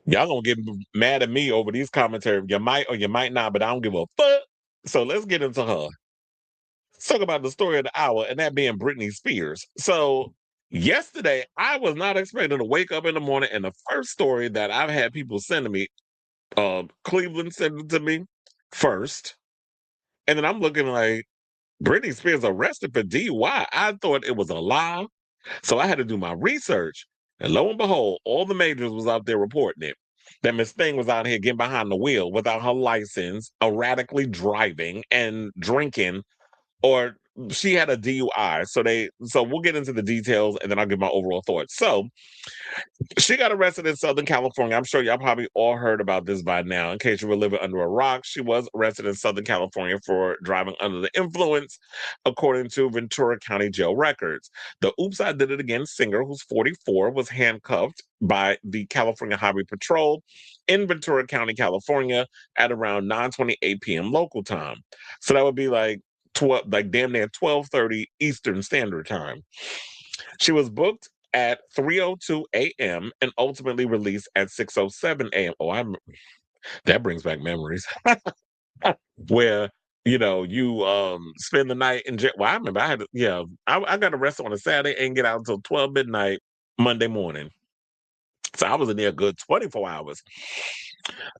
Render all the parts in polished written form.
Y'all gonna get mad at me over these commentaries. You might or you might not, but I don't give a fuck. So let's get into her. Let's talk about the story of the hour, and that being Britney Spears. So yesterday, I was not expecting to wake up in the morning, and the first story that I've had people send to me, Cleveland sent it to me first, and then I'm looking like Britney Spears arrested for DUI. I thought it was a lie, so I had to do my research, and lo and behold, all the majors was out there reporting it. That Miss Thing was out here getting behind the wheel without her license, erratically driving and drinking, or she had a DUI. So we'll get into the details and then I'll give my overall thoughts. So she got arrested in Southern California. I'm sure y'all probably all heard about this by now. In case you were living under a rock, she was arrested in Southern California for driving under the influence, according to Ventura County jail records. The Oops, I Did It Again singer, who's 44, was handcuffed by the California Highway Patrol in Ventura County, California, at around 9:28 p.m. local time. So that would be like 12, like damn near 12:30 Eastern Standard Time. She was booked at 3:02 a.m. and ultimately released at 6:07 a.m. Oh, that brings back memories where you spend the night in jail. Well, I remember I got arrested on a Saturday and get out until 12 midnight Monday morning. So I was in there a good 24 hours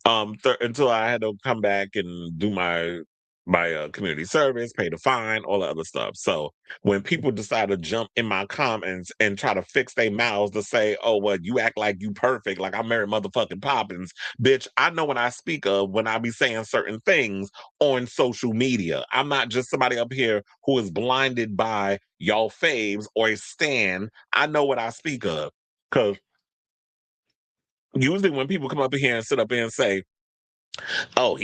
until I had to come back and do my community service, pay the fine, all the other stuff. So when people decide to jump in my comments and try to fix their mouths to say, "Oh, well, you act like you perfect, like I married motherfucking Poppins," bitch, I know when I speak of when I be saying certain things on social media. I'm not just somebody up here who is blinded by y'all faves or a stan. I know what I speak of. Because usually when people come up here and sit up here and say, "Oh,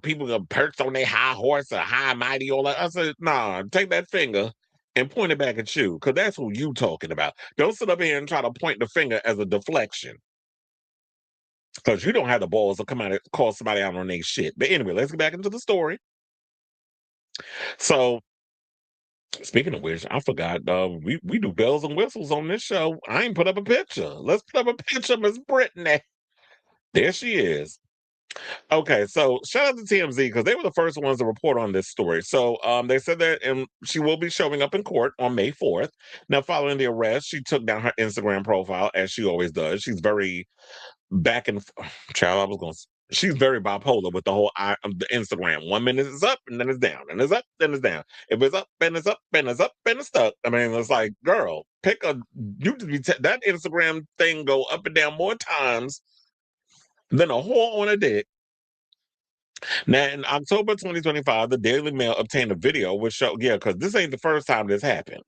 people gonna perch on their high horse or high mighty," all that. I said, "Nah, take that finger and point it back at you, because that's who you talking about. Don't sit up here and try to point the finger as a deflection, because you don't have the balls to come out and call somebody out on their shit." But anyway, let's get back into the story. So, speaking of which, I forgot we do bells and whistles on this show. I ain't put up a picture. Let's put up a picture of Miss Brittany. There she is. Okay, so shout out to TMZ because they were the first ones to report on this story. So they said that she will be showing up in court on May 4th. Now, following the arrest, she took down her Instagram profile as she always does. She's very back and child. I was going. She's very bipolar with the whole the Instagram. 1 minute it's up and then it's down, and it's up, then it's down. If it's up, then it's up, and it's up, and it's stuck. I mean, it's like, girl, pick a. You just be that Instagram thing go up and down more times than a whore on a dick. Now, in October 2025, the Daily Mail obtained a video which showed, yeah, because this ain't the first time this happened.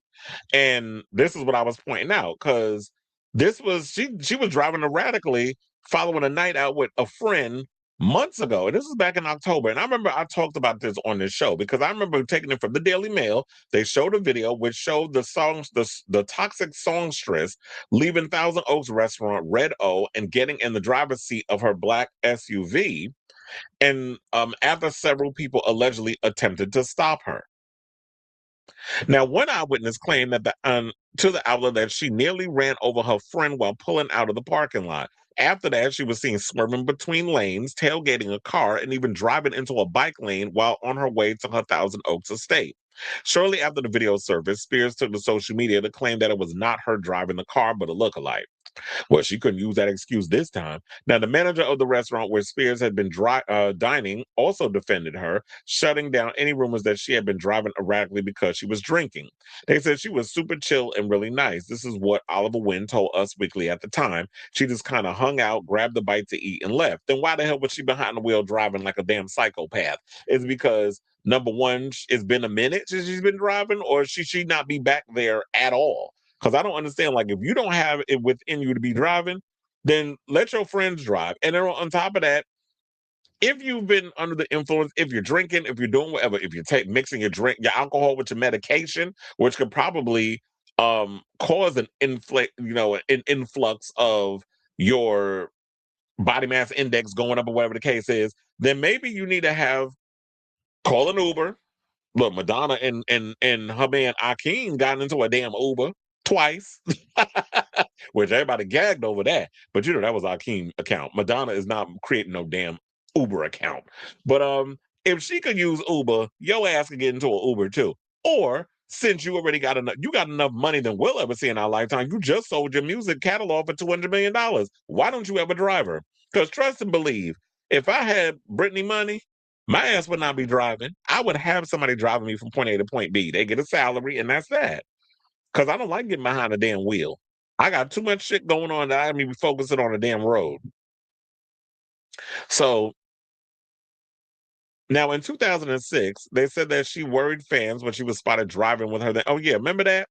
And this is what I was pointing out, because she was driving erratically following a night out with a friend months ago. And this was back in October. And I remember I talked about this on this show because I remember taking it from the Daily Mail. They showed a video which showed the toxic songstress leaving Thousand Oaks restaurant Red O and getting in the driver's seat of her black SUV, and after several people allegedly attempted to stop her. Now, one eyewitness claimed that to the outlet that she nearly ran over her friend while pulling out of the parking lot. After that, she was seen swerving between lanes, tailgating a car, and even driving into a bike lane while on her way to her Thousand Oaks estate. Shortly after the video surfaced, Spears took to social media to claim that it was not her driving the car, but a lookalike. Well, she couldn't use that excuse this time. Now, the manager of the restaurant where Spears had been dining also defended her, shutting down any rumors that she had been driving erratically because she was drinking. They said she was super chill and really nice. This is what Oliver Wynn told Us Weekly at the time. She just kind of hung out, grabbed a bite to eat, and left. Then why the hell was she behind the wheel driving like a damn psychopath? It's because number one, it's been a minute since she's been driving, or should she not be back there at all? Because I don't understand. Like, if you don't have it within you to be driving, then let your friends drive. And then on top of that, if you've been under the influence, if you're drinking, if you're doing whatever, if you're mixing your alcohol with your medication, which could probably cause an influx of your body mass index going up or whatever the case is, then maybe you need to call an Uber. Look, Madonna and her man Akeem got into a damn Uber. twice, which everybody gagged over that. But that was Akeem account. Madonna is not creating no damn Uber account. But if she could use Uber, your ass could get into an Uber too. Or since you already got enough money than we'll ever see in our lifetime. You just sold your music catalog for $200 million. Why don't you have a driver? Because trust and believe, if I had Britney money, my ass would not be driving. I would have somebody driving me from point A to point B. They get a salary, and that's that. Because I don't like getting behind a damn wheel. I got too much shit going on that I don't even focusing on the damn road. So now in 2006, they said that she worried fans when she was spotted driving with her. Oh yeah, remember that?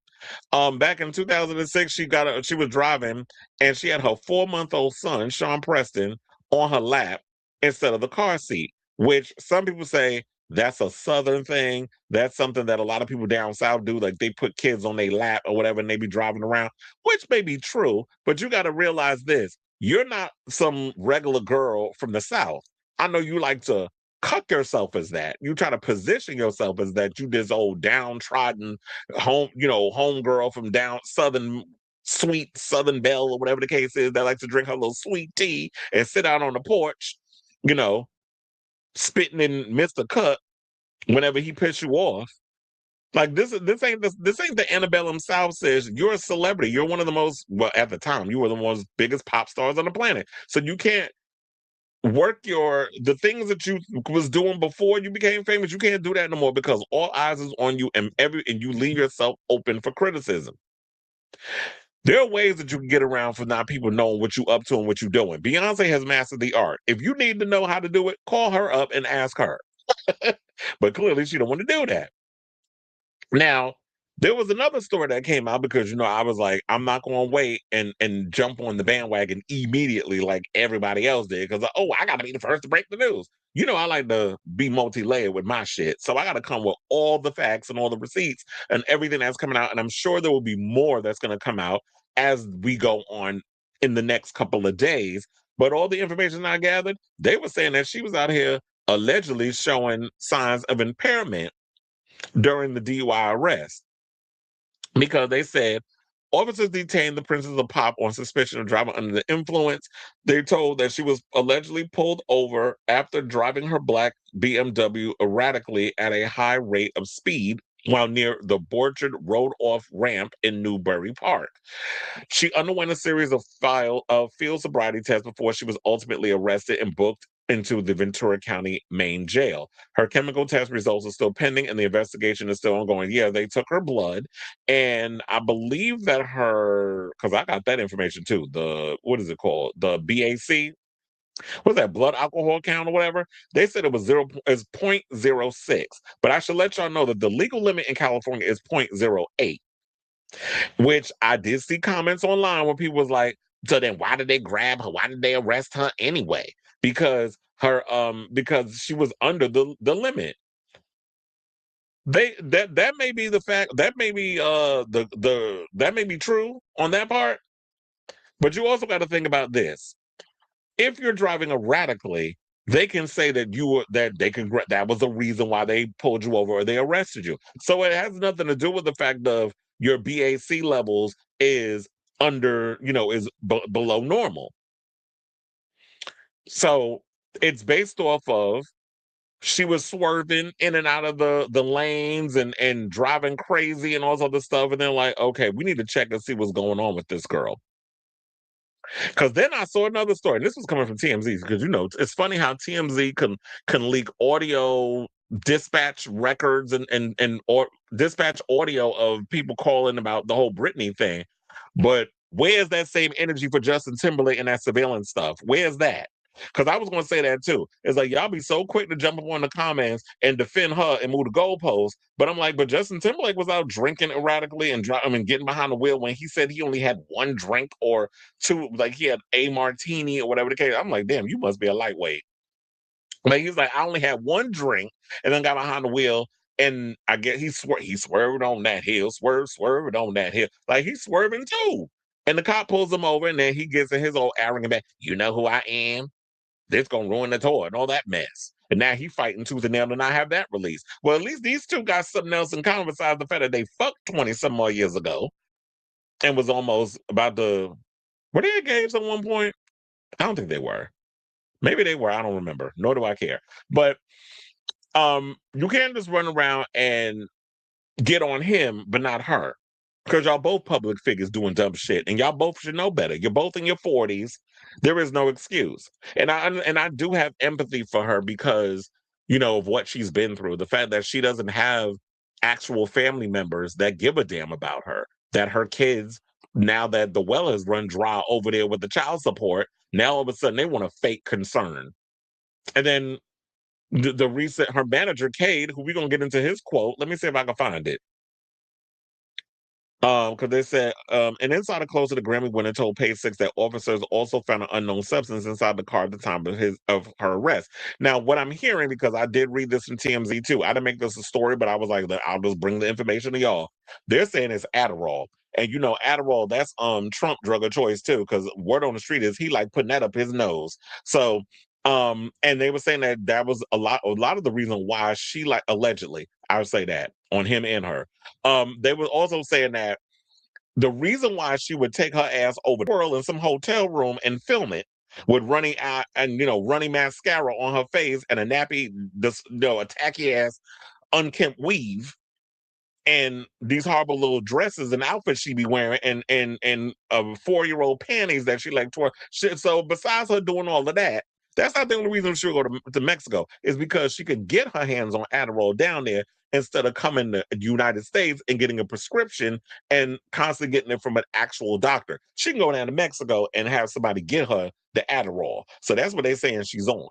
Back in 2006, she was driving and she had her 4-month-old son, Sean Preston, on her lap instead of the car seat, which some people say that's a Southern thing. That's something that a lot of people down South do. Like they put kids on their lap or whatever and they be driving around, which may be true, but you got to realize this. You're not some regular girl from the South. I know you like to cut yourself as that. You try to position yourself as that. You this old downtrodden home girl from down southern, sweet Southern Belle or whatever the case is, that likes to drink her little sweet tea and sit out on the porch, you know, spitting in Mr. Cut whenever he pisses you off. Like this ain't the antebellum South says you're a celebrity. You're one of the most, well, at the time, you were the most biggest pop stars on the planet. So you can't work the things that you was doing before you became famous. You can't do that no more because all eyes is on you, and you leave yourself open for criticism. There are ways that you can get around for not people knowing what you up to and what you're doing. Beyonce has mastered the art. If you need to know how to do it, call her up and ask her. But clearly she don't want to do that. Now, there was another story that came out because I was like, I'm not going to wait and jump on the bandwagon immediately like everybody else did because I got to be the first to break the news. I like to be multi-layered with my shit, so I got to come with all the facts and all the receipts and everything that's coming out, and I'm sure there will be more that's going to come out as we go on in the next couple of days. But all the information I gathered, they were saying that she was out here allegedly showing signs of impairment during the DUI arrest because they said officers detained the Princess of Pop on suspicion of driving under the influence. They told that she was allegedly pulled over after driving her black BMW erratically at a high rate of speed while near the Borchard Road Off ramp in Newbury Park. She underwent a series of field sobriety tests before she was ultimately arrested and booked into the Ventura County main jail. Her chemical test results are still pending and the investigation is still ongoing. Yeah, they took her blood, and I believe that because I got that information too. What is it called? The BAC? What's that, blood alcohol count or whatever? They said it was 0.06. But I should let y'all know that the legal limit in California is 0.08. Which I did see comments online where people was like, so then why did they grab her? Why did they arrest her anyway? Because she was under the limit. That may be the fact, that may be that may be true on that part. But you also got to think about this. If you're driving erratically, they can say that that was the reason why they pulled you over or they arrested you. So it has nothing to do with the fact of your BAC levels is below normal. So it's based off of she was swerving in and out of the lanes and driving crazy and all this other stuff. And they're like, okay, we need to check and see what's going on with this girl. Because then I saw another story, and this was coming from TMZ. Because it's funny how TMZ can leak audio, dispatch records, or dispatch audio of people calling about the whole Britney thing. But where's that same energy for Justin Timberlake and that surveillance stuff? Where's that? Because I was going to say that too. It's like y'all be so quick to jump up on the comments and defend her and move the goalposts. But I'm like, but Justin Timberlake was out drinking erratically and getting behind the wheel when he said he only had one drink or two, like he had a martini or whatever the case. I'm like, damn, you must be a lightweight. Like he's like, I only had one drink and then got behind the wheel. And I guess he swerved on that hill, swerved on that hill. Like he's swerving too. And the cop pulls him over and then he gets in his old arrogant back. You know who I am? This gonna ruin the tour and all that mess. And now he fighting tooth and nail to not have that released. Well, at least these two got something else in common besides the fact that they fucked 20 some more years ago. and was almost about to. Were they engaged at one point? I don't think they were. Maybe they were. I don't remember. Nor do I care. But you can't just run around and get on him, but not her. Because y'all both public figures doing dumb shit, and y'all both should know better. You're both in your 40s. There is no excuse. And I do have empathy for her because, of what she's been through. The fact that she doesn't have actual family members that give a damn about her. That her kids, now that the well has run dry over there with the child support, now all of a sudden they want a fake concern. And then the recent her manager, Cade, who we're gonna get into his quote. Let me see if I can find it. Because they said an insider close to the Grammy winner told Page Six that officers also found an unknown substance inside the car at the time of her arrest. Now, what I'm hearing, because I did read this from TMZ too, I didn't make this a story, but I was like, I'll just bring the information to y'all. They're saying it's Adderall. And Adderall, that's Trump drug of choice too, because word on the street is he like putting that up his nose. So and they were saying that was a lot of the reason why she, like, allegedly, I would say that on him and her. They were also saying that the reason why she would take her ass over the world in some hotel room and film it with running out and running mascara on her face and a nappy, a tacky ass unkempt weave and these horrible little dresses and outfits she be wearing and 4-year-old panties that she like tore. Shit. So besides her doing all of that, that's not the only reason she'll go to Mexico, is because she could get her hands on Adderall down there instead of coming to the United States and getting a prescription and constantly getting it from an actual doctor. She can go down to Mexico and have somebody get her the Adderall. So that's what they're saying she's on,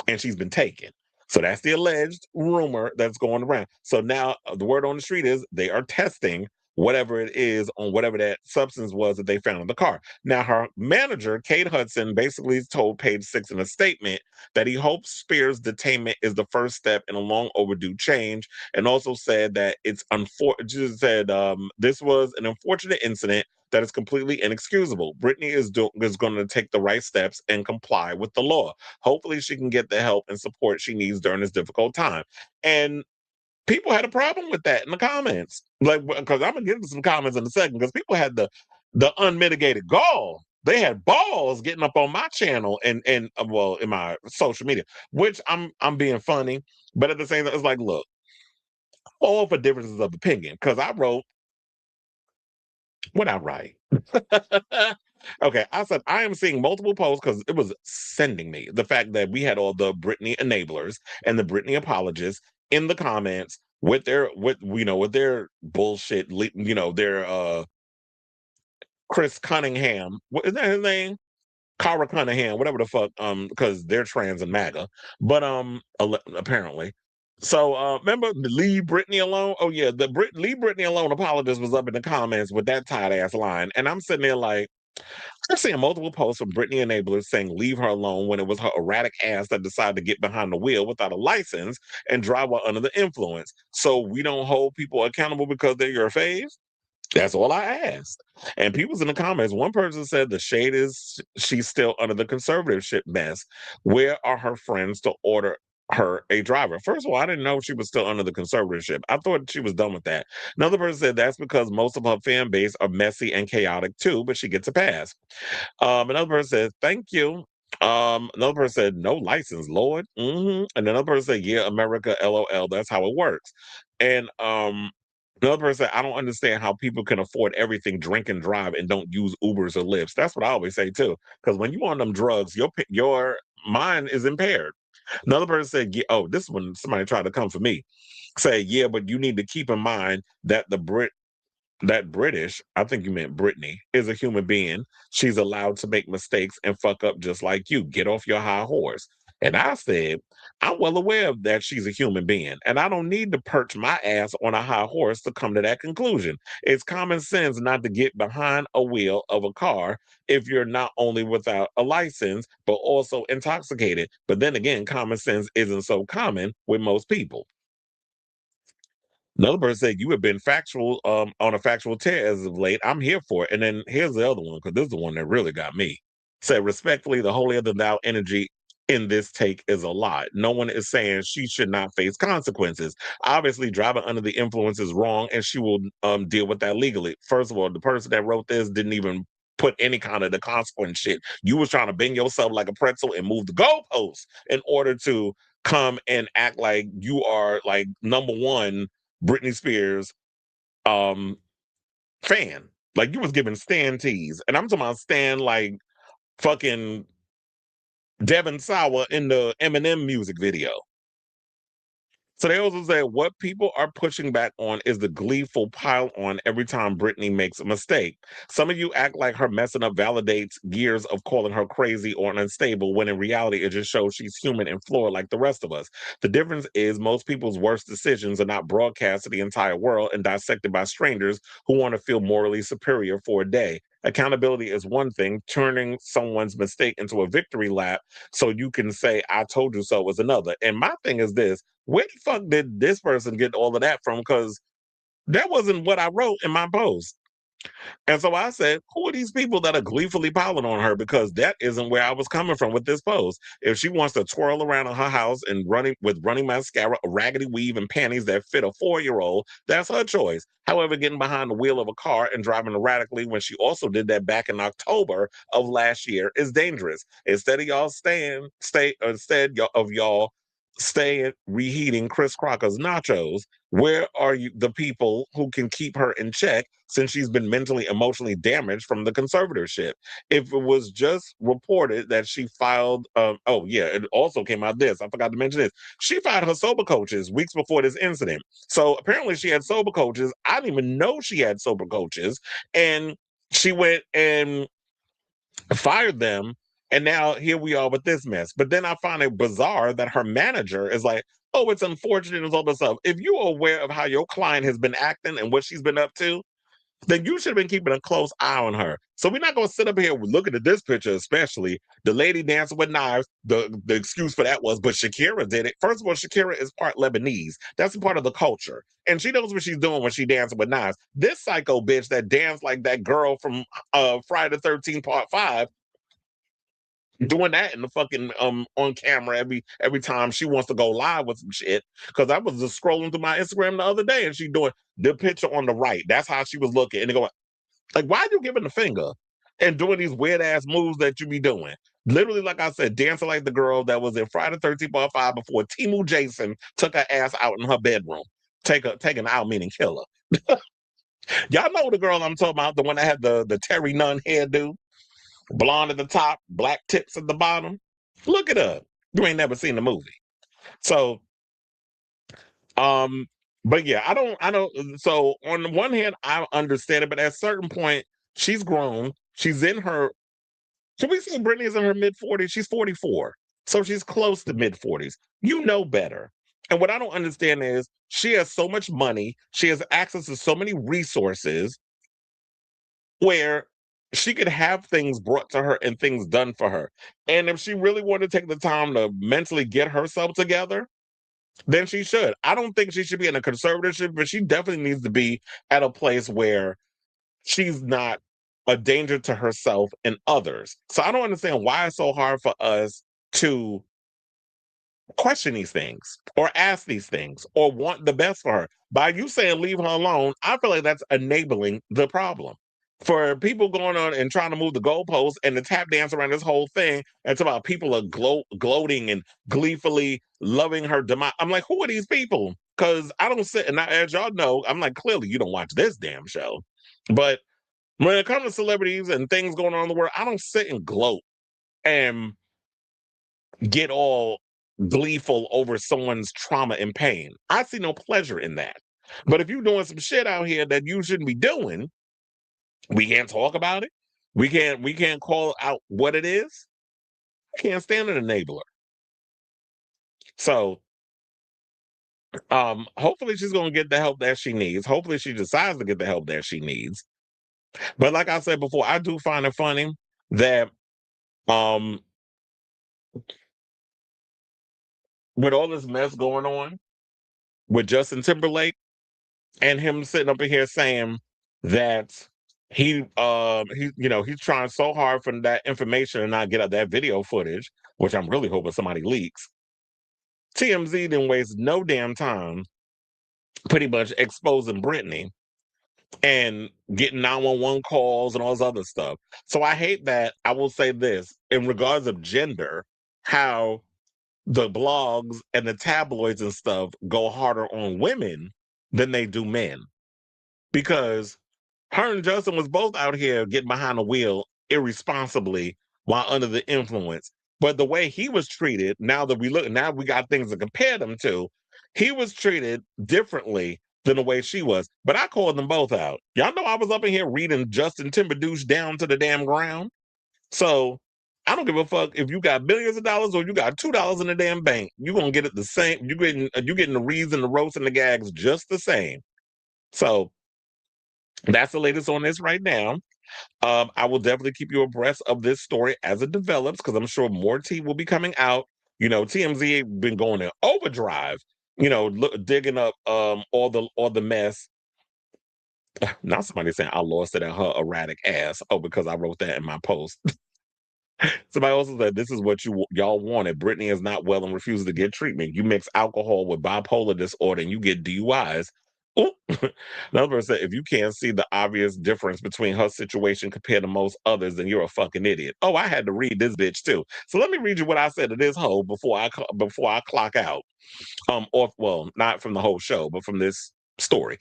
and she's been taking. So that's the alleged rumor that's going around. So now the word on the street is they are testing whatever it is on whatever that substance was that they found in the car. Now, her manager, Kate Hudson, basically told Page Six in a statement that he hopes Spears' detainment is the first step in a long overdue change, and also said that it's unfortunate. Said this was an unfortunate incident that is completely inexcusable. Britney is going to take the right steps and comply with the law. Hopefully, she can get the help and support she needs during this difficult time. And people had a problem with that in the comments, like, because I'm gonna get into some comments in a second, because people had the unmitigated gall. They had balls getting up on my channel and well, in my social media, which I'm being funny, but at the same time, it's like, look, all for differences of opinion. Because I wrote what I write. Okay, I said I am seeing multiple posts because it was sending me the fact that we had all the Britney enablers and the Britney apologists in the comments with their bullshit, their Chris Cunningham. What is that his name? Cara Cunningham, whatever the fuck, because they're trans and MAGA, but apparently. So remember the Leave Britney Alone? Oh yeah, the Leave Britney Alone apologist was up in the comments with that tight ass line, and I'm sitting there like, I'm seeing multiple posts from Britney enablers saying leave her alone when it was her erratic ass that decided to get behind the wheel without a license and drive while under the influence. So we don't hold people accountable because they're your faves? That's all I asked. And people's in the comments. One person said the shade is she's still under the conservatorship mess. Where are her friends to order her a driver? First of all, I didn't know she was still under the conservatorship. I thought she was done with that. Another person said that's because most of her fan base are messy and chaotic too, but she gets a pass. Another person said, thank you. Another person said, no license, Lord. And another person said, yeah, America, LOL, that's how it works. And another person said, I don't understand how people can afford everything, drink and drive, and don't use Ubers or Lyfts. That's what I always say too. Because when you on them drugs, your mind is impaired. Another person said, yeah, oh, this one, somebody tried to come for me. Say, yeah, but you need to keep in mind that that British, I think you meant Britney, is a human being. She's allowed to make mistakes and fuck up just like you. Get off your high horse. And I said, I'm well aware of that she's a human being, and I don't need to perch my ass on a high horse to come to that conclusion. It's common sense not to get behind a wheel of a car if you're not only without a license, but also intoxicated. But then again, common sense isn't so common with most people. Another person said, you have been factual on a factual tear as of late. I'm here for it. And then here's the other one, because this is the one that really got me. Said, respectfully, the holier than thou energy. in this take is a lot. No one is saying she should not face consequences. Obviously, driving under the influence is wrong, and she will deal with that legally. First of all, the person that wrote this didn't even put any kind of the consequence shit. You was trying to bend yourself like a pretzel and move the goalposts in order to come and act like you are like number one Britney Spears um fan. Like you was giving Stan tease, and I'm talking about Stan like fucking Devin Sawa in the Eminem music video. So they also say what people are pushing back on is the gleeful pile on every time Britney makes a mistake. Some of you act like her messing up validates years of calling her crazy or unstable, when in reality it just shows she's human and flawed like the rest of us. The difference is most people's worst decisions are not broadcast to the entire world and dissected by strangers who want to feel morally superior for a day. Accountability is one thing, turning someone's mistake into a victory lap so you can say, I told you so, was another. And my thing is this: where the fuck did this person get all of that from? Because that wasn't what I wrote in my post. And so I said, who are these people that are gleefully piling on her? Because that isn't where I was coming from with this post. If she wants to twirl around in her house and running mascara, a raggedy weave, and panties that fit a 4-year-old, that's her choice. However, getting behind the wheel of a car and driving erratically when she also did that back in October of last year is dangerous. Instead of y'all staying reheating Chris Crocker's nachos, where are you, the people who can keep her in check since she's been mentally, emotionally damaged from the conservatorship? If it was just reported that she filed, oh yeah, it also came out this. I forgot to mention this. She fired her sober coaches weeks before this incident. So apparently she had sober coaches. I didn't even know she had sober coaches, and she went and fired them, and now here we are with this mess. But then I find it bizarre that her manager is like, oh, it's unfortunate and all this stuff. If you are aware of how your client has been acting and what she's been up to, then you should have been keeping a close eye on her. So we're not going to sit up here looking at this picture, especially the lady dancing with knives. The excuse for that was, but Shakira did it. First of all, Shakira is part Lebanese. That's a part of the culture. And she knows what she's doing when she dancing with knives. This psycho bitch that danced like that girl from Friday the 13th Part 5, doing that in the fucking on camera every time she wants to go live with some shit. Because I was just scrolling through my Instagram the other day and she doing the picture on the right. That's how she was looking. And they going, like, why are you giving the finger and doing these weird ass moves that you be doing? Literally, like I said, dancing like the girl that was in Friday 13th Part 5 before Timu Jason took her ass out in her bedroom. Taking out meaning kill her. Y'all know the girl I'm talking about, the one that had the Terry Nunn hairdo, blonde at the top, black tips at the bottom. Look it up. You ain't never seen the movie. So, um, but yeah, I don't. So on the one hand, I understand it, but at a certain point, she's grown. She's in her. Should we say Brittany is in her mid 40s? She's 44, so she's close to mid 40s. You know better. And what I don't understand is she has so much money. She has access to so many resources where she could have things brought to her and things done for her. And if she really wanted to take the time to mentally get herself together, then she should. I don't think she should be in a conservatorship, but she definitely needs to be at a place where she's not a danger to herself and others. So I don't understand why it's so hard for us to question these things or ask these things or want the best for her. By you saying leave her alone, I feel like that's enabling the problem. For people going on and trying to move the goalposts and the tap dance around this whole thing, it's about people are gloating and gleefully loving her demise. I'm like, who are these people? Because I don't sit, and as y'all know, I'm like, clearly you don't watch this damn show. But when it comes to celebrities and things going on in the world, I don't sit and gloat and get all gleeful over someone's trauma and pain. I see no pleasure in that. But if you're doing some shit out here that you shouldn't be doing, we can't talk about it. We can't call out what it is. I can't stand an enabler. So hopefully she's gonna get the help that she needs. Hopefully she decides to get the help that she needs. But like I said before, I do find it funny that um with all this mess going on with Justin Timberlake and him sitting up in here saying that he's trying so hard for that information and not get out that video footage, which I'm really hoping somebody leaks. TMZ didn't waste no damn time pretty much exposing Britney and getting 911 calls and all this other stuff. So I hate that. I will say this in regards of gender, how the blogs and the tabloids and stuff go harder on women than they do men. Because her and Justin was both out here getting behind the wheel irresponsibly while under the influence. But the way he was treated, now we got things to compare them to. He was treated differently than the way she was. But I called them both out. Y'all know I was up in here reading Justin Timberduce down to the damn ground. So I don't give a fuck if you got billions of dollars or you got $2 in the damn bank. You're gonna get it the same. You getting the reads and the roast and the gags just the same. So that's the latest on this right now. I will definitely keep you abreast of this story as it develops because I'm sure more tea will be coming out. TMZ been going in overdrive. Digging up all the mess. Now somebody saying I lost it at her erratic ass. Oh, because I wrote that in my post. Somebody also said this is what y'all wanted. Britney is not well and refuses to get treatment. You mix alcohol with bipolar disorder and you get DUIs. Ooh. Another person said if you can't see the obvious difference between her situation compared to most others, then you're a fucking idiot. Oh, I had to read this bitch too. So let me read you what I said to this hoe before I clock out. Not from the whole show, but from this story.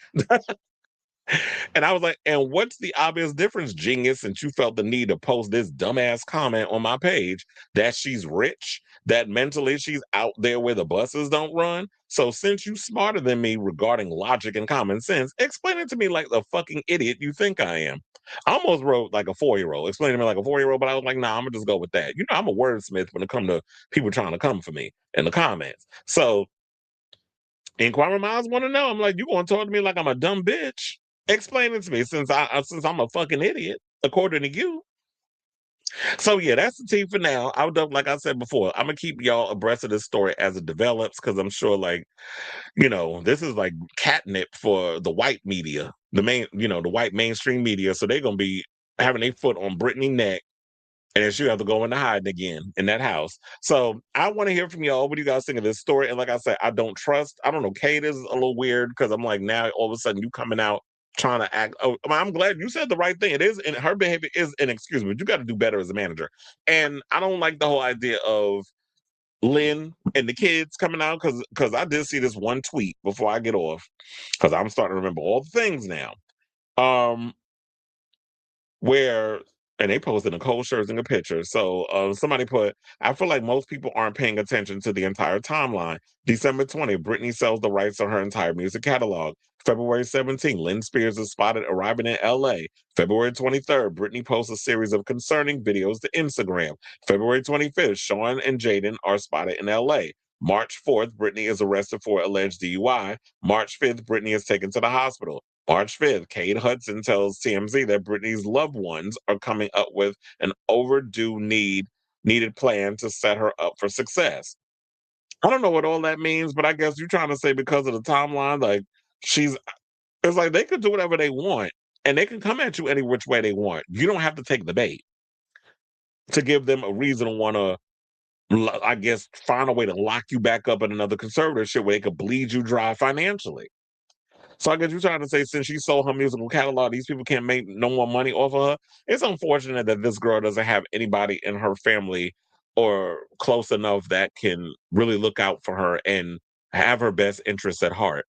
And I was like, and what's the obvious difference, genius, since you felt the need to post this dumbass comment on my page that she's rich, that mentally she's out there where the buses don't run? So since you smarter than me regarding logic and common sense, explain it to me like the fucking idiot you think I am. I almost wrote like a 4-year-old, explain to me like a 4-year-old, but I was like, nah, I'm gonna just go with that. I'm a wordsmith when it comes to people trying to come for me in the comments. So Inquiring Minds want to know. I'm like, you gonna talk to me like I'm a dumb bitch? Explain it to me since I'm a fucking idiot, according to you. So yeah, that's the tea for now. Like I said before, I'm gonna keep y'all abreast of this story as it develops because I'm sure this is like catnip for the white media, the white mainstream media. So they're gonna be having a foot on Britney neck and then she'll have to go into hiding again in that house. So I want to hear from y'all. What do you guys think of this story? And like I said, I don't know. Kate is a little weird because I'm like, now all of a sudden you coming out trying to act. Oh, I'm glad you said the right thing. It is, and her behavior is an excuse, but you got to do better as a manager. And I don't like the whole idea of Lynn and the kids coming out because I did see this one tweet before I get off because I'm starting to remember all the things now. Where and they posted a cold shirts in a picture. So somebody put, I feel like most people aren't paying attention to the entire timeline. December 20th, Britney sells the rights to her entire music catalog. February 17th, Lynn Spears is spotted arriving in LA. February 23rd, Britney posts a series of concerning videos to Instagram. February 25th, Sean and Jaden are spotted in LA. March 4th, Britney is arrested for alleged DUI. March 5th, Britney is taken to the hospital. March 5th, Kate Hudson tells TMZ that Britney's loved ones are coming up with an overdue needed plan to set her up for success. I don't know what all that means, but I guess you're trying to say because of the timeline, like it's like they could do whatever they want and they can come at you any which way they want. You don't have to take the bait to give them a reason to want to, I guess, find a way to lock you back up in another conservatorship where they could bleed you dry financially. So I guess you're trying to say since she sold her musical catalog, these people can't make no more money off of her. It's unfortunate that this girl doesn't have anybody in her family or close enough that can really look out for her and have her best interests at heart.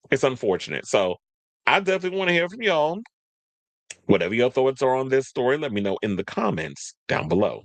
It's unfortunate. So I definitely want to hear from y'all. Whatever your thoughts are on this story, let me know in the comments down below.